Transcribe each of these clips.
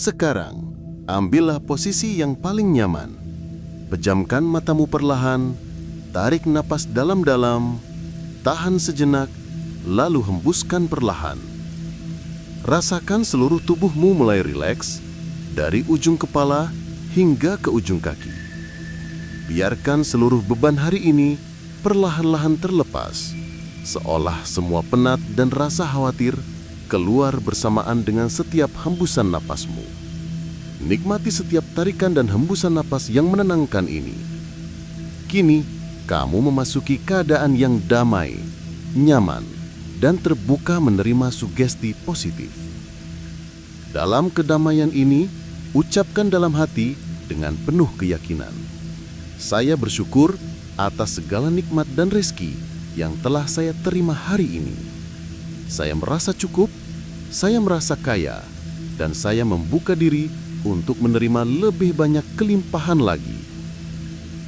Sekarang, ambillah posisi yang paling nyaman. Pejamkan matamu perlahan, tarik napas dalam-dalam, tahan sejenak, lalu hembuskan perlahan. Rasakan seluruh tubuhmu mulai rileks, dari ujung kepala hingga ke ujung kaki. Biarkan seluruh beban hari ini perlahan-lahan terlepas, seolah semua penat dan rasa khawatir keluar bersamaan dengan setiap hembusan napasmu. Nikmati setiap tarikan dan hembusan napas yang menenangkan ini. Kini, kamu memasuki keadaan yang damai, nyaman, dan terbuka menerima sugesti positif. Dalam kedamaian ini, ucapkan dalam hati dengan penuh keyakinan. Saya bersyukur atas segala nikmat dan rezeki yang telah saya terima hari ini. Saya merasa cukup, saya merasa kaya, dan saya membuka diri untuk menerima lebih banyak kelimpahan lagi.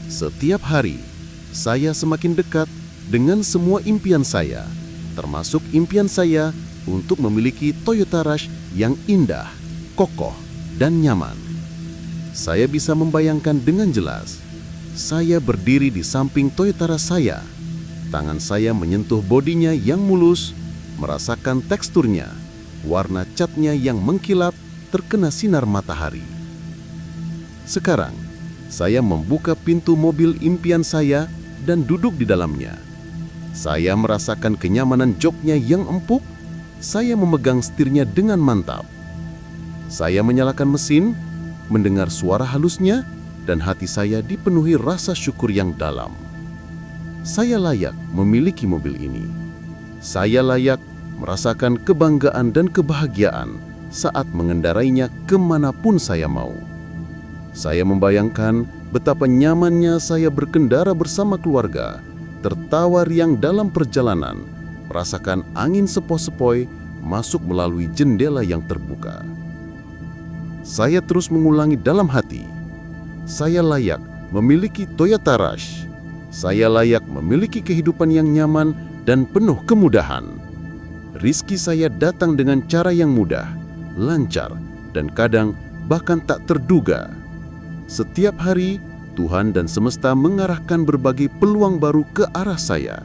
Setiap hari, saya semakin dekat dengan semua impian saya, termasuk impian saya untuk memiliki Toyota Rush yang indah, kokoh, dan nyaman. Saya bisa membayangkan dengan jelas, saya berdiri di samping Toyota Rush saya. Tangan saya menyentuh bodinya yang mulus, merasakan teksturnya, warna catnya yang mengkilap terkena sinar matahari. Sekarang, saya membuka pintu mobil impian saya dan duduk di dalamnya. Saya merasakan kenyamanan joknya yang empuk, saya memegang setirnya dengan mantap. Saya menyalakan mesin, mendengar suara halusnya, dan hati saya dipenuhi rasa syukur yang dalam. Saya layak memiliki mobil ini. Saya layak merasakan kebanggaan dan kebahagiaan saat mengendarainya kemanapun saya mau. Saya membayangkan betapa nyamannya saya berkendara bersama keluarga, tertawa riang dalam perjalanan, merasakan angin sepoi-sepoi masuk melalui jendela yang terbuka. Saya terus mengulangi dalam hati, saya layak memiliki Toyota Rush. Saya layak memiliki kehidupan yang nyaman dan penuh kemudahan. Rizki saya datang dengan cara yang mudah, lancar, dan kadang bahkan tak terduga. Setiap hari, Tuhan dan semesta mengarahkan berbagai peluang baru ke arah saya.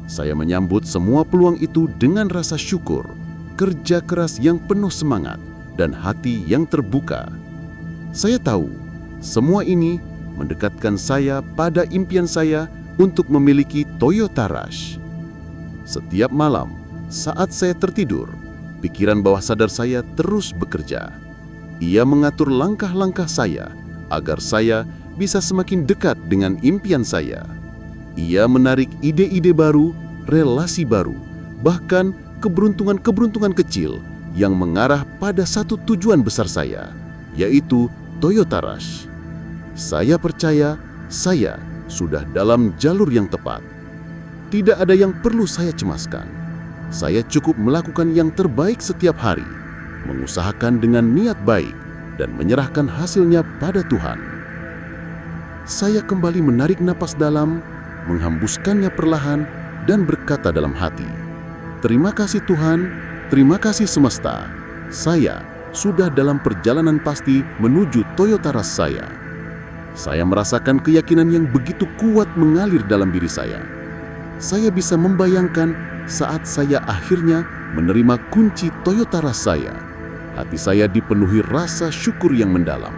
Saya menyambut semua peluang itu dengan rasa syukur, kerja keras yang penuh semangat, dan hati yang terbuka. Saya tahu, semua ini mendekatkan saya pada impian saya untuk memiliki Toyota Rush. Setiap malam, saat saya tertidur, pikiran bawah sadar saya terus bekerja. Ia mengatur langkah-langkah saya agar saya bisa semakin dekat dengan impian saya. Ia menarik ide-ide baru, relasi baru, bahkan keberuntungan-keberuntungan kecil yang mengarah pada satu tujuan besar saya, yaitu Toyota Rush. Saya percaya saya sudah dalam jalur yang tepat. Tidak ada yang perlu saya cemaskan. Saya cukup melakukan yang terbaik setiap hari, mengusahakan dengan niat baik, dan menyerahkan hasilnya pada Tuhan. Saya kembali menarik napas dalam, menghembuskannya perlahan, dan berkata dalam hati, "Terima kasih Tuhan, terima kasih semesta. Saya sudah dalam perjalanan pasti menuju Toyota Rush saya." Saya merasakan keyakinan yang begitu kuat mengalir dalam diri saya. Saya bisa membayangkan saat saya akhirnya menerima kunci Toyota Rush saya. Hati saya dipenuhi rasa syukur yang mendalam.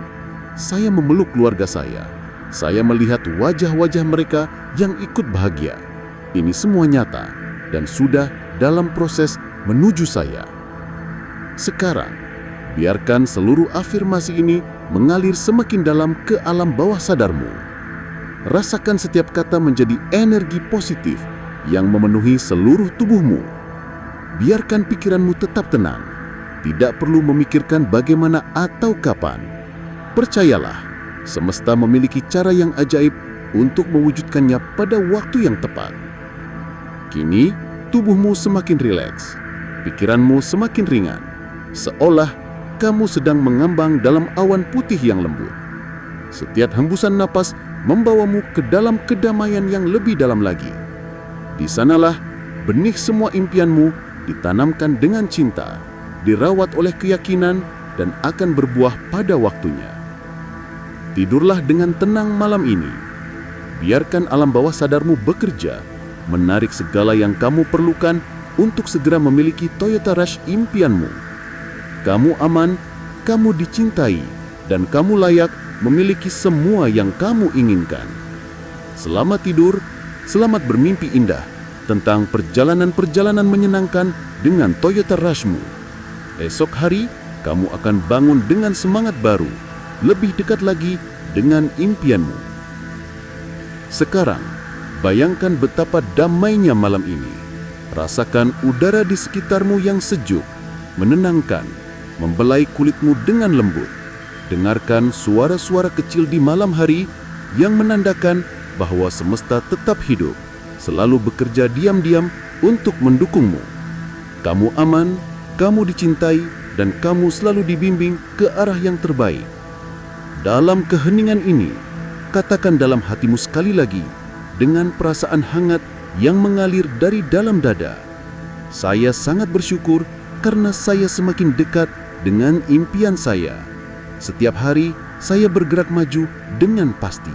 Saya memeluk keluarga saya. Saya melihat wajah-wajah mereka yang ikut bahagia. Ini semua nyata dan sudah dalam proses menuju saya. Sekarang, biarkan seluruh afirmasi ini mengalir semakin dalam ke alam bawah sadarmu. Rasakan setiap kata menjadi energi positif yang memenuhi seluruh tubuhmu. Biarkan pikiranmu tetap tenang, tidak perlu memikirkan bagaimana atau kapan. Percayalah, semesta memiliki cara yang ajaib untuk mewujudkannya pada waktu yang tepat. Kini, tubuhmu semakin rileks, pikiranmu semakin ringan, seolah kamu sedang mengambang dalam awan putih yang lembut. Setiap hembusan napas membawamu ke dalam kedamaian yang lebih dalam lagi. Di sanalah benih semua impianmu ditanamkan dengan cinta, dirawat oleh keyakinan, dan akan berbuah pada waktunya. Tidurlah dengan tenang malam ini. Biarkan alam bawah sadarmu bekerja, menarik segala yang kamu perlukan untuk segera memiliki Toyota Rush impianmu. Kamu aman, kamu dicintai, dan kamu layak memiliki semua yang kamu inginkan. Selamat tidur, selamat bermimpi indah tentang perjalanan-perjalanan menyenangkan dengan Toyota Rushmu. Esok hari, kamu akan bangun dengan semangat baru, lebih dekat lagi dengan impianmu. Sekarang, bayangkan betapa damainya malam ini. Rasakan udara di sekitarmu yang sejuk, menenangkan, membelai kulitmu dengan lembut. Dengarkan suara-suara kecil di malam hari yang menandakan bahwa semesta tetap hidup, selalu bekerja diam-diam untuk mendukungmu. Kamu aman, kamu dicintai, dan kamu selalu dibimbing ke arah yang terbaik. Dalam keheningan ini, katakan dalam hatimu sekali lagi dengan perasaan hangat yang mengalir dari dalam dada. Saya sangat bersyukur karena saya semakin dekat dengan impian saya. Setiap hari saya bergerak maju dengan pasti.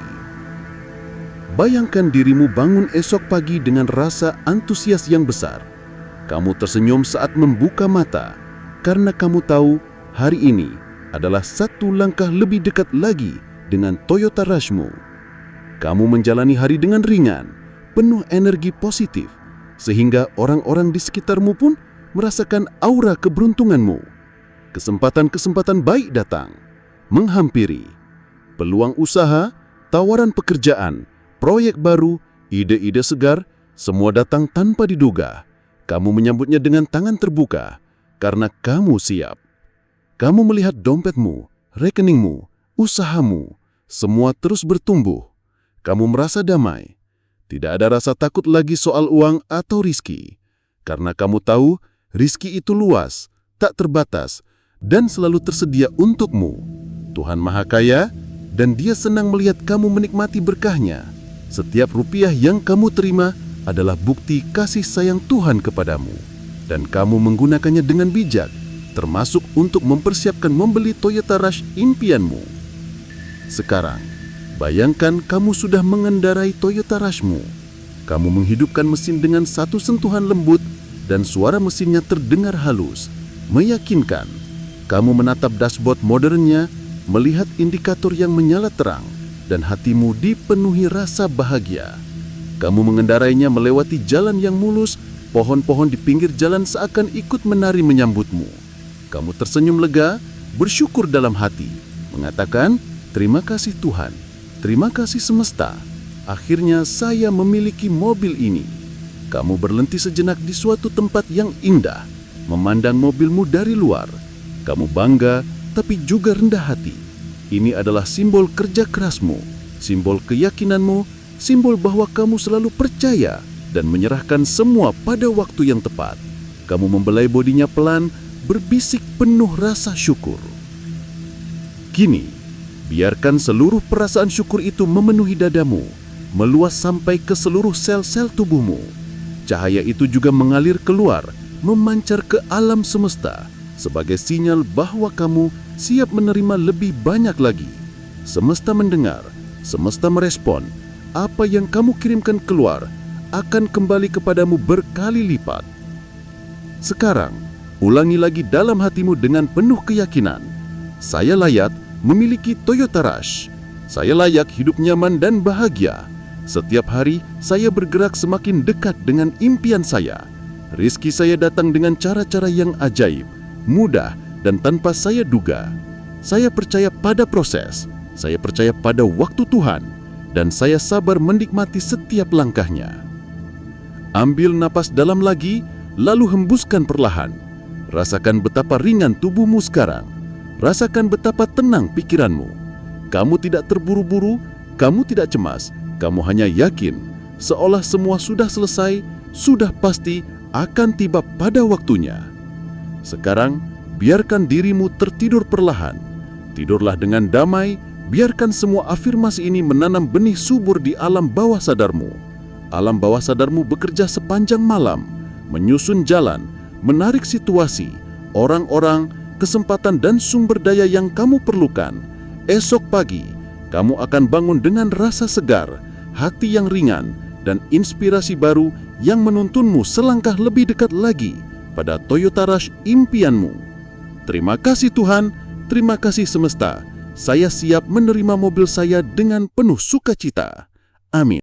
Bayangkan dirimu bangun esok pagi dengan rasa antusias yang besar. Kamu tersenyum saat membuka mata karena kamu tahu hari ini adalah satu langkah lebih dekat lagi dengan Toyota Rushmu. Kamu menjalani hari dengan ringan, penuh energi positif, sehingga orang-orang di sekitarmu pun merasakan aura keberuntunganmu. Kesempatan-kesempatan baik datang, menghampiri. Peluang usaha, tawaran pekerjaan, proyek baru, ide-ide segar, semua datang tanpa diduga. Kamu menyambutnya dengan tangan terbuka, karena kamu siap. Kamu melihat dompetmu, rekeningmu, usahamu, semua terus bertumbuh. Kamu merasa damai. Tidak ada rasa takut lagi soal uang atau rizki. Karena kamu tahu, rizki itu luas, tak terbatas, dan selalu tersedia untukmu. Tuhan Maha Kaya, dan Dia senang melihat kamu menikmati berkahnya. Setiap rupiah yang kamu terima adalah bukti kasih sayang Tuhan kepadamu. Dan kamu menggunakannya dengan bijak, termasuk untuk mempersiapkan membeli Toyota Rush impianmu. Sekarang, bayangkan kamu sudah mengendarai Toyota Rushmu. Kamu menghidupkan mesin dengan satu sentuhan lembut dan suara mesinnya terdengar halus, meyakinkan. Kamu menatap dashboard modernnya, melihat indikator yang menyala terang, dan hatimu dipenuhi rasa bahagia. Kamu mengendarainya melewati jalan yang mulus. Pohon-pohon di pinggir jalan seakan ikut menari menyambutmu. Kamu tersenyum lega, bersyukur dalam hati, mengatakan, "Terima kasih Tuhan, terima kasih semesta. Akhirnya saya memiliki mobil ini." Kamu berhenti sejenak di suatu tempat yang indah, memandang mobilmu dari luar. Kamu bangga, tapi juga rendah hati. Ini adalah simbol kerja kerasmu, simbol keyakinanmu, simbol bahwa kamu selalu percaya dan menyerahkan semua pada waktu yang tepat. Kamu membelai bodinya pelan, berbisik penuh rasa syukur. Kini, biarkan seluruh perasaan syukur itu memenuhi dadamu, meluas sampai ke seluruh sel-sel tubuhmu. Cahaya itu juga mengalir keluar, memancar ke alam semesta, sebagai sinyal bahwa kamu siap menerima lebih banyak lagi. Semesta mendengar, semesta merespon, apa yang kamu kirimkan keluar akan kembali kepadamu berkali lipat. Sekarang, ulangi lagi dalam hatimu dengan penuh keyakinan. Saya layak memiliki Toyota Rush. Saya layak hidup nyaman dan bahagia. Setiap hari, saya bergerak semakin dekat dengan impian saya. Rizki saya datang dengan cara-cara yang ajaib, mudah, dan tanpa saya duga. Saya percaya pada proses. Saya percaya pada waktu Tuhan. Dan saya sabar menikmati setiap langkahnya. Ambil napas dalam lagi, lalu hembuskan perlahan. Rasakan betapa ringan tubuhmu sekarang. Rasakan betapa tenang pikiranmu. Kamu tidak terburu-buru, kamu tidak cemas, kamu hanya yakin, seolah semua sudah selesai, sudah pasti akan tiba pada waktunya. Sekarang, biarkan dirimu tertidur perlahan. Tidurlah dengan damai, biarkan semua afirmasi ini menanam benih subur di alam bawah sadarmu. Alam bawah sadarmu bekerja sepanjang malam, menyusun jalan, menarik situasi, orang-orang, kesempatan dan sumber daya yang kamu perlukan. Esok pagi, kamu akan bangun dengan rasa segar, hati yang ringan, dan inspirasi baru yang menuntunmu selangkah lebih dekat lagi pada Toyota Rush impianmu. Terima kasih Tuhan, terima kasih semesta. Saya siap menerima mobil saya dengan penuh sukacita. Amin.